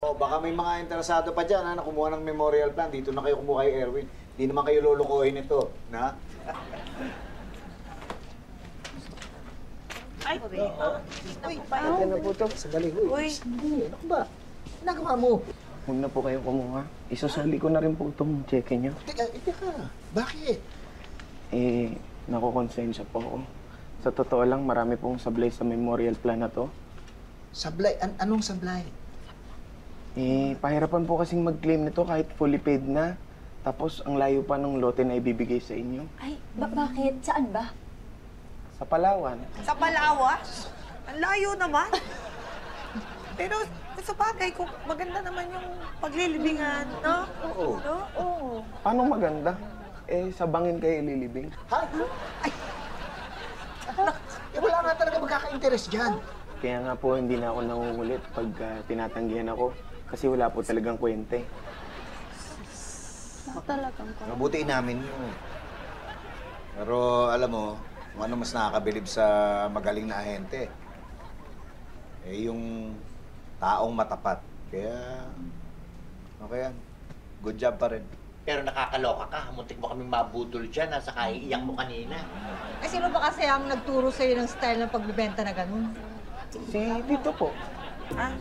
O, baka may mga interesado pa dyan, ha, na kumuha ng memorial plan. Dito na kayo kumuha kay Erwin. Di naman kayo lulukuhin ito, na? Ay, Uy, pwede na po ito. Sandali, uy. Sandali, ano ba? Nagawa mo? Huwag na po kayo kumuha. Isasali ko na rin po itong cheque nyo. Teka. Bakit? Nakukonsensya po ako. Sa totoo lang, marami pong sablay sa memorial plan na to. Sablay? Anong sablay? Pahirapan po kasing mag-claim nito kahit fully paid na. Tapos, ang layo pa ng lote na ibibigay sa inyo. Ay, bakit? Saan ba? Sa Palawan. sa Palawas? Ang layo naman. Pero sa bagay, kung maganda naman yung paglilibingan, no? Oo. No? Oo. Paano maganda? Sa bangin kayo ililibing. Ha? Ay! Wala nga talaga magkaka-interest dyan. Kaya nga po, hindi na ako nangungulit pag tinatanggihan ako. Kasi wala po talagang kwente. Talagang ko. Mabuti namin yun. Pero alam mo, kung ano mas nakakabilib sa magaling na ahente, yung taong matapat. Kaya, okay yan. Good job pa rin. Pero nakakaloka ka. Muntik mo kaming mabudol dyan, sa kaiiyak mo kanina. Eh, sino ba kasi ang nagturo sa'yo ng style ng pagbibenta na ganun? Si Tito po. Ah?